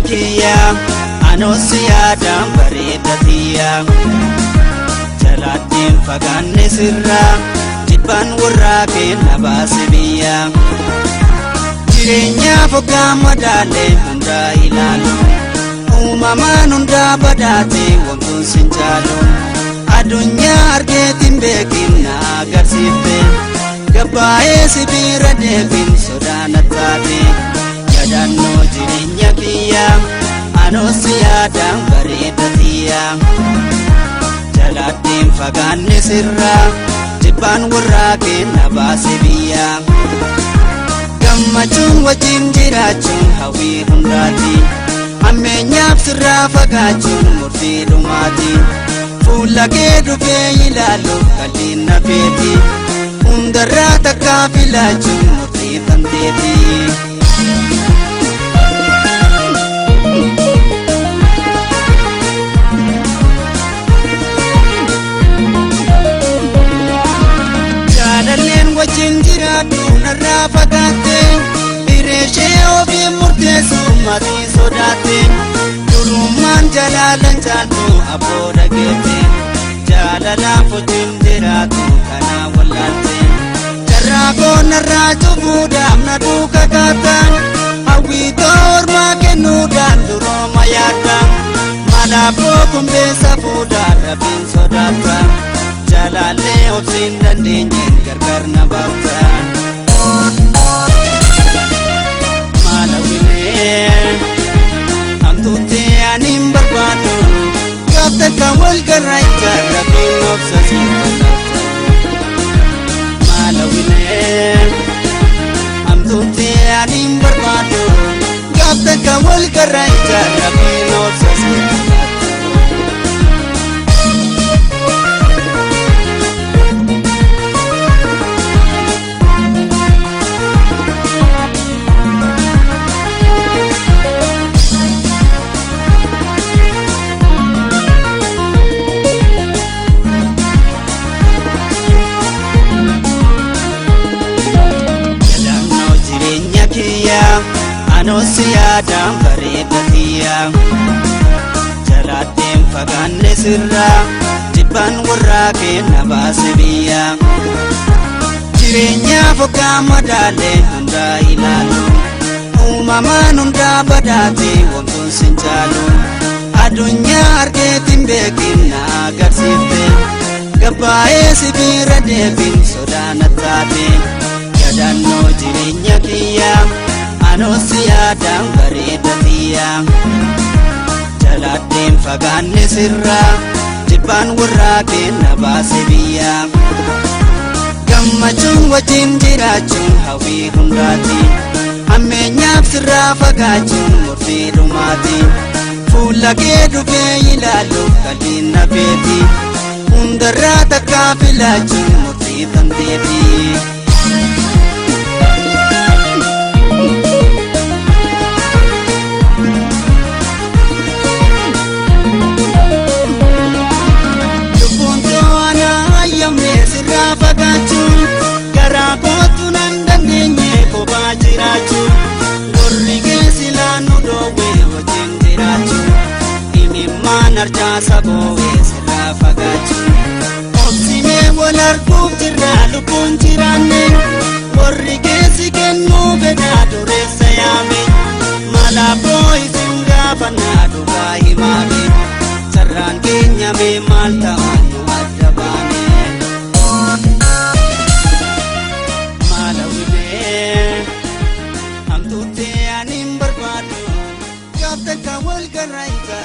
kiyya anosi yaadaan bareedatiya jalaatiin fagaanne sirra jibbaan warraa kenna baase biyya jireenyaaf hoggaa madaalee hundaa ilaalu uumamaan hundaa badaate wantoon sin jaalu addunyaa argeetiin beekin na agarsiifte gabbaa'ee sibiira deebiin sodaana taate yaadannoo jireenya kiyya anosi yaadaan bareedatiya jalaatiin fagaanne sirra jibbaan warraa kenna baase biyya gammachuun wajjin jiraachuun hawwii hundaati ammeenyaaf sirraa fagaachuun murtii dhumaati fuula kee dhufee ilaaluuf qalbiin nafeeti hundarraa takkaa filaachuun murtii tanteeti. Jaalalleen wajjin jiraadhu narraa fagaatte bireeshee ofii murteessu matii sodaatte durummaan jalalan jaallu abbooda geette jaalalaaf wajjin jiraatu kana wallaalte jarraa koonarraa cufuudhaaf na duuka kaatan hawwiitoo ormaa kennuudhaan durooma yaadda malaafoo kumbeessa fuudhaan rabbiin sodaata jaalallee obsiin dandeenyeen gargar na baafta maalawwilee hamtuuttee aniin barbaadu gaaftan kan wal garraaycha rabbiin obsa siin kanaafta maalawwilee hamtuuttee aniin barbaadu gaaftan kan wal garraaycha rabbiin obsa siin kanaafta. Anosi yaadaan bareedatiya jalaatiin fagaanne sirra jibbaan warraa kenna baase biyya jireenyaaf hoggaa madaalee hundaa ilaalu uumamaan hundaa badaate wantoon sin jaalu addunyaa argeetiin beekin na agarsiifte gabbaa'ee sibiira deebiin sodaana taate yaadannoo jireenya kiyya anosi yaadaan bareedatiya jalaatiin fagaanne sirra jibbaan warraa kenna baase biyya gammachuun wajjin jiraachuun hawwii hundaati ammeenyaaf sirraa fagaachuun murtii dhumaati fuula kee dhufee ilaaluuf qalbiin nafeeti hundarraa takkaa filaachuun murtii tanteeti. Garaa kootu nan dandeenye kophaa jiraachuu gorri keessi laannu dhoowwee wajjin jiraachuu imimmaan harcaasa boowwee sirraa fagaachuu obsinee wal arguuf jirraa lubbuun jiraanne gorri keessi kennuu fedhaa dureessa yaame malaafoo isin gaafannaa dhugaa himaame sarraan keenya mee maal ta'an nu adda baane. Hamtuuttee aniin barbaadu gaaftan kan wal garraaycha.